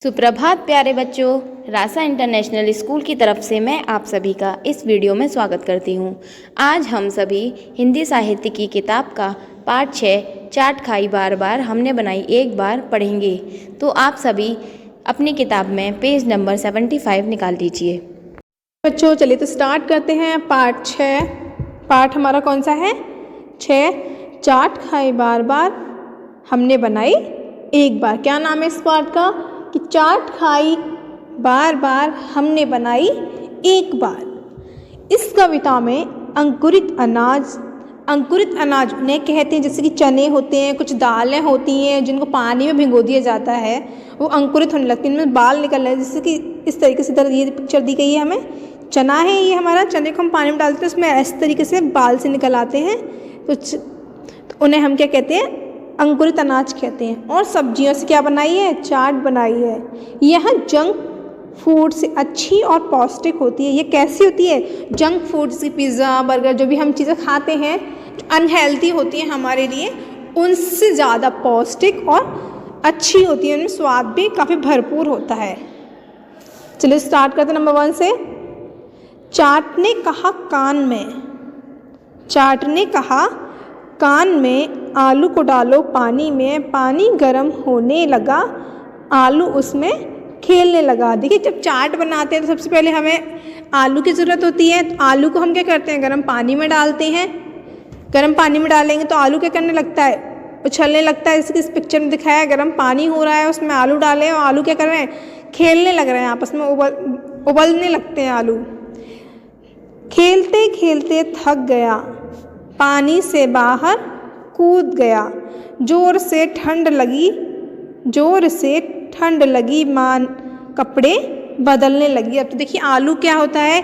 सुप्रभात प्यारे बच्चों। रासा इंटरनेशनल स्कूल की तरफ से मैं आप सभी का इस वीडियो में स्वागत करती हूँ। आज हम सभी हिंदी साहित्य की किताब का पाठ 6 चाट खाई बार बार हमने बनाई एक बार पढ़ेंगे। तो आप सभी अपनी किताब में पेज नंबर 75 निकाल लीजिए। बच्चों चलिए तो स्टार्ट करते हैं। पाठ 6। पाठ हमारा कौन सा है? 6 चाट खाई बार बार हमने बनाई एक बार। क्या नाम है इस पाठ का? कि चाट खाई बार बार हमने बनाई एक बार। इस कविता में अंकुरित अनाज उन्हें कहते हैं, जैसे कि चने होते हैं, कुछ दालें होती हैं जिनको पानी में भिगो दिया जाता है, वो अंकुरित होने लगती हैं, इनमें बाल निकल रहे हैं। जैसे कि इस तरीके से इधर ये पिक्चर दी गई है, हमें चना है, ये हमारा चने को हम पानी में डालते हैं, उसमें इस तरीके से बाल से निकल आते हैं, तो उन्हें हम क्या कहते हैं? अंकुरित अनाज कहते हैं। और सब्जियों से क्या बनाई है? चाट बनाई है। यह जंक फूड से अच्छी और पौष्टिक होती है। ये कैसी होती है? जंक फूड, जैसे पिज़्ज़ा, बर्गर, जो भी हम चीज़ें खाते हैं अनहेल्दी होती हैं हमारे लिए, उनसे ज़्यादा पौष्टिक और अच्छी होती है। उनमें स्वाद भी काफ़ी भरपूर होता है। चलिए स्टार्ट करते हैं नंबर 1 से। चाट ने कहा कान में आलू को डालो पानी में, पानी गर्म होने लगा, आलू उसमें खेलने लगा। देखिए, जब चाट बनाते हैं तो सबसे पहले हमें आलू की ज़रूरत होती है। तो आलू को हम क्या करते हैं? गर्म पानी में डालते हैं। गर्म पानी में डालेंगे तो आलू क्या करने लगता है? उछलने लगता है। जैसे कि इस पिक्चर में दिखाया है, गर्म पानी हो रहा है, उसमें आलू डाले और आलू क्या कर रहे हैं? खेलने लग रहे हैं, आपस में उबलने लगते हैं आलू। खेलते खेलते थक गया, पानी से बाहर कूद गया, जोर से ठंड लगी, मान कपड़े बदलने लगी। अब तो देखिए, आलू क्या होता है?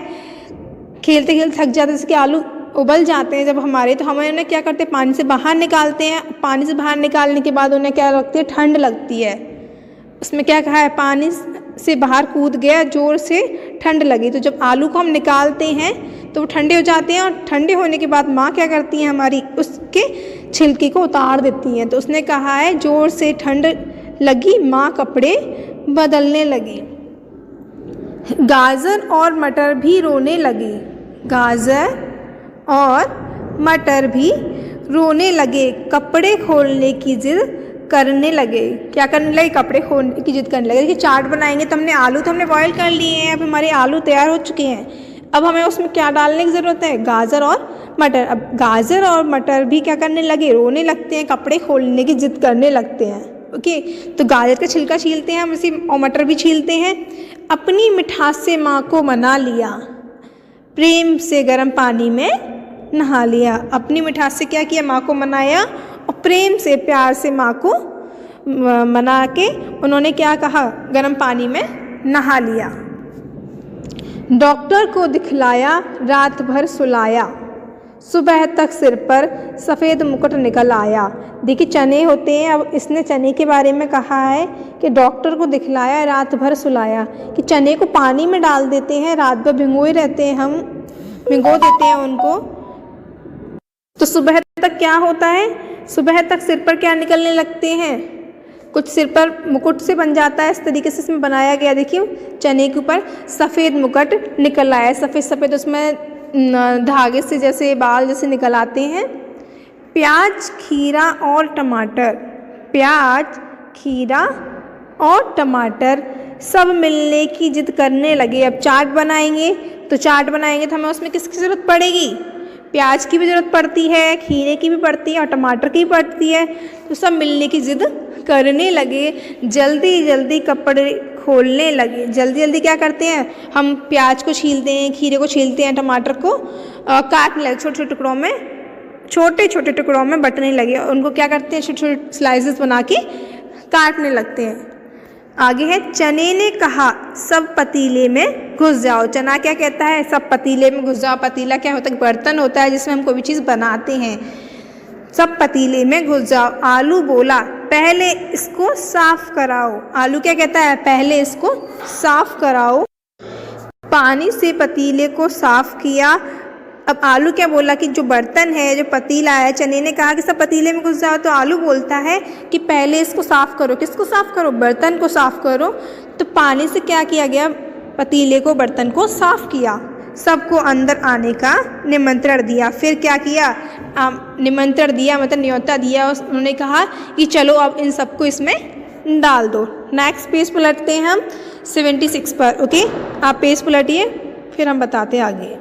खेलते खेलते थक जाते हैं, जैसे कि आलू उबल जाते हैं जब हमारे, तो हमें उन्हें क्या करते हैं? पानी से बाहर निकालते हैं। पानी से बाहर निकालने के बाद उन्हें क्या लगती है? ठंड लगती है। उसमें क्या कहा है? पानी से बाहर कूद गया, जोर से ठंड लगी। तो जब आलू को हम निकालते हैं तो वो ठंडे हो जाते हैं, और ठंडे होने के बाद माँ क्या करती हैं हमारी? उसके छिलके को उतार देती हैं। तो उसने कहा है, जोर से ठंड लगी, माँ कपड़े बदलने लगी। गाजर और मटर भी रोने लगे, कपड़े खोलने की जिद करने लगे। क्या करने लगे? कपड़े खोलने की जिद करने लगे। देखिए, चाट बनाएंगे तो आलू तो हमने बॉईल कर लिए हैं, अब हमारे आलू तैयार हो चुके हैं। अब हमें उसमें क्या डालने की ज़रूरत है? गाजर और मटर। अब गाजर और मटर भी क्या करने लगे? रोने लगते हैं, कपड़े खोलने की जिद करने लगते हैं। ओके, तो गाजर का छिलका छीलते हैं हम इसी, और मटर भी छीलते हैं। अपनी मिठास से माँ को मना लिया, प्रेम से गर्म पानी में नहा लिया। अपनी मिठास से क्या किया? माँ को मनाया, और प्रेम से, प्यार से माँ को मना के उन्होंने क्या कहा? गर्म पानी में नहा लिया। डॉक्टर को दिखलाया, रात भर सुलाया, सुबह तक सिर पर सफ़ेद मुकुट निकल आया। देखिए, चने होते हैं। अब इसने चने के बारे में कहा है कि डॉक्टर को दिखलाया, रात भर सुलाया, कि चने को पानी में डाल देते हैं, रात भर भिगोए रहते हैं, हम भिगो देते हैं उनको, तो सुबह तक क्या होता है? सुबह तक सिर पर क्या निकलने लगते हैं? कुछ सिर पर मुकुट से बन जाता है। इस तरीके से इसमें बनाया गया। देखिए, चने के ऊपर सफ़ेद मुकुट निकल आया है, सफ़ेद सफ़ेद, उसमें धागे से जैसे बाल जैसे निकल आते हैं। प्याज, खीरा और टमाटर सब मिलने की जिद करने लगे। अब चाट बनाएंगे तो हमें उसमें किसकी ज़रूरत पड़ेगी? प्याज की भी ज़रूरत पड़ती है, खीरे की भी पड़ती है, और टमाटर की भी पड़ती है। तो सब मिलने की जिद करने लगे, जल्दी जल्दी कपड़े खोलने लगे। जल्दी जल्दी क्या करते हैं? हम प्याज को छीलते हैं, खीरे को छीलते हैं, टमाटर को काटने लगे, छोटे छोटे टुकड़ों में बंटने लगे, और उनको क्या करते हैं? छोटे छोटे स्लाइसेस बना के काटने लगते हैं। आगे है, चने ने कहा, सब पतीले में घुस जाओ। चना क्या कहता है? सब पतीले में घुस जाओ। पतीला क्या होता है? बर्तन होता है जिसमें हम कोई भी चीज़ बनाते हैं। सब पतीले में घुस जाओ। आलू बोला, पहले इसको साफ कराओ। आलू क्या कहता है? पहले इसको साफ कराओ। पानी से पतीले को साफ किया, अब आलू क्या बोला कि जो बर्तन है, जो पतीला है, चने ने कहा कि सब पतीले में घुस जाओ, तो आलू बोलता है कि पहले इसको साफ़ करो। किसको साफ़ करो? बर्तन को साफ़ करो। तो पानी से क्या किया गया? पतीले को, बर्तन को साफ़ किया, सबको अंदर आने का निमंत्रण दिया। फिर क्या किया? निमंत्रण दिया मतलब न्योता दिया। उन्होंने कहा कि चलो अब इन सबको इसमें डाल दो। नेक्स्ट पेज पलटते हैं हम 76 पर। ओके, आप पेज पलटिए, फिर हम बताते हैं आगे।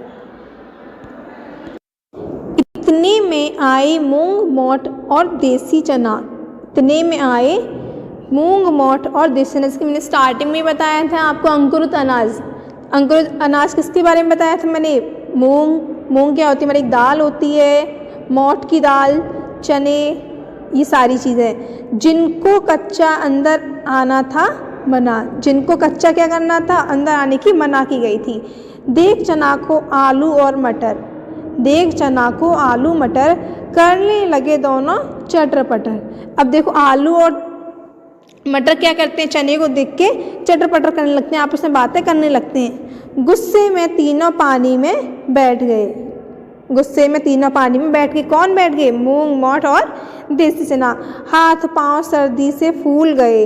इतने में आए मूंग, मोठ और देसी चना। इतने में आए मूंग, मोठ और देसी चना। इसकी मैंने स्टार्टिंग में बताया था आपको अंकुरित अनाज। अंकुरित अनाज किसके बारे में बताया था मैंने? मूंग क्या होती है हमारी? एक दाल होती है। मोठ की दाल, चने, ये सारी चीज़ें जिनको कच्चा अंदर आना था मना, जिनको कच्चा क्या करना था? अंदर आने की मना की गई थी। देख चना को आलू और मटर, देख चना को आलू मटर करने लगे दोनों चटर पटर। अब देखो आलू और मटर क्या करते हैं? चने को देख के चटर पटर करने लगते हैं, आपस में बातें करने लगते हैं। गुस्से में तीनों पानी में बैठ गए। गुस्से में तीनों पानी में बैठ गए। कौन बैठ गए? मूंग, मोठ और देसी चना। हाथ पांव सर्दी से फूल गए,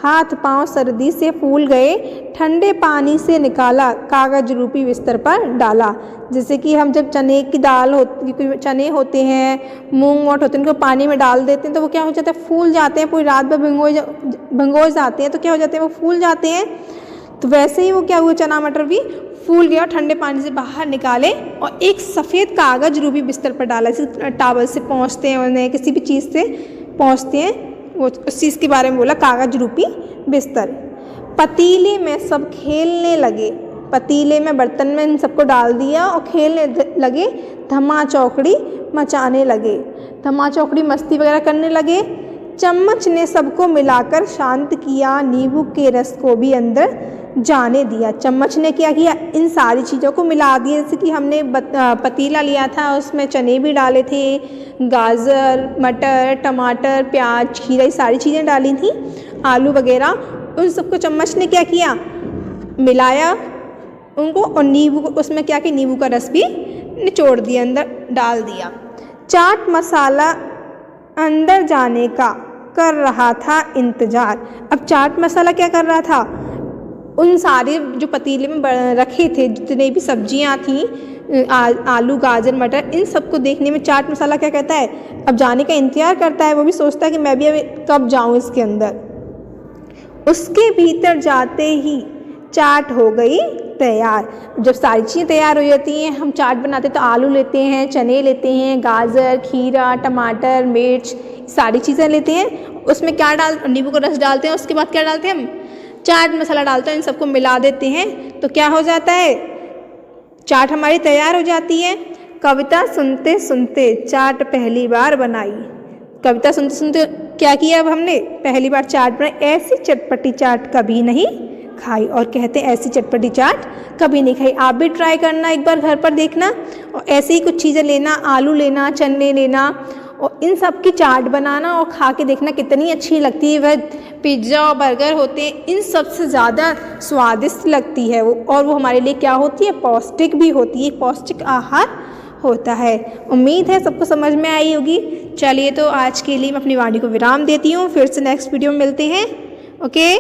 हाथ पांव सर्दी से फूल गए। ठंडे पानी से निकाला, कागज रूपी बिस्तर पर डाला। जैसे कि हम जब चने की दाल होती, चने होते हैं, मूंग मोठ होते हैं, उनको पानी में डाल देते हैं तो वो क्या हो जाता है? फूल जाते हैं। पूरी रात भर भिगो जाते हैं तो क्या हो जाते हैं? वो फूल जाते हैं। तो वैसे ही वो क्या हुआ? चना मटर भी फूल गया और ठंडे पानी से बाहर निकाले और एक सफ़ेद कागज रूपी बिस्तर पर डाला। जैसे टावल से पहुँचते हैं उन्हें, किसी भी चीज़ से पहुँचते हैं, वो उस चीज़ के बारे में बोला, कागज रूपी बिस्तर। पतीले में सब खेलने लगे। पतीले में, बर्तन में इन सबको डाल दिया और खेलने लगे। धमा चौकड़ी मचाने लगे, धमा चौकड़ी मस्ती वगैरह करने लगे। चम्मच ने सबको मिलाकर शांत किया, नींबू के रस को भी अंदर जाने दिया। चम्मच ने क्या किया? इन सारी चीज़ों को मिला दिया। जैसे कि हमने पतीला लिया था, उसमें चने भी डाले थे, गाजर, मटर, टमाटर, प्याज, खीरा, ये सारी चीज़ें डाली थी, आलू वगैरह। उन सबको चम्मच ने क्या किया? मिलाया उनको, और नींबू को उसमें क्या कि नींबू का रस भी निचोड़ दिया, अंदर डाल दिया। चाट मसाला अंदर जाने का कर रहा था इंतज़ार। अब चाट मसाला क्या कर रहा था? उन सारे जो पतीले में रखे थे जितने भी सब्जियां थी, आलू, गाजर, मटर, इन सबको देखने में चाट मसाला क्या कहता है? अब जाने का इंतज़ार करता है। वो भी सोचता है कि मैं भी अभी कब जाऊं इसके अंदर। उसके भीतर जाते ही चाट हो गई तैयार। जब सारी चीज़ें तैयार हो जाती हैं, हम चाट बनाते तो आलू लेते हैं, चने लेते हैं, गाजर, खीरा, टमाटर, मिर्च, सारी चीज़ें लेते हैं। उसमें क्या नींबू का रस डालते हैं। उसके बाद क्या डालते हैं? हम चाट मसाला डालते हैं। इन सबको मिला देते हैं तो क्या हो जाता है? चाट हमारी तैयार हो जाती है। कविता सुनते सुनते चाट पहली बार बनाई। कविता सुनते सुनते क्या किया? अब हमने पहली बार चाट बनाई। ऐसी चटपटी चाट कभी नहीं खाई। और कहते हैं ऐसी चटपटी चाट कभी नहीं खाई। आप भी ट्राई करना, एक बार घर पर देखना, और ऐसे ही कुछ चीज़ें लेना, आलू लेना, चने लेना, और इन सब की चाट बनाना और खा के देखना कितनी अच्छी लगती है। वह पिज़्ज़ा और बर्गर होते हैं, इन सब से ज़्यादा स्वादिष्ट लगती है वो, और वो हमारे लिए क्या होती है? पौष्टिक भी होती है, पौष्टिक आहार होता है। उम्मीद है सबको समझ में आई होगी। चलिए तो आज के लिए मैं अपनी वाणी को विराम देती हूँ। फिर से नेक्स्ट वीडियो में मिलते हैं। ओके।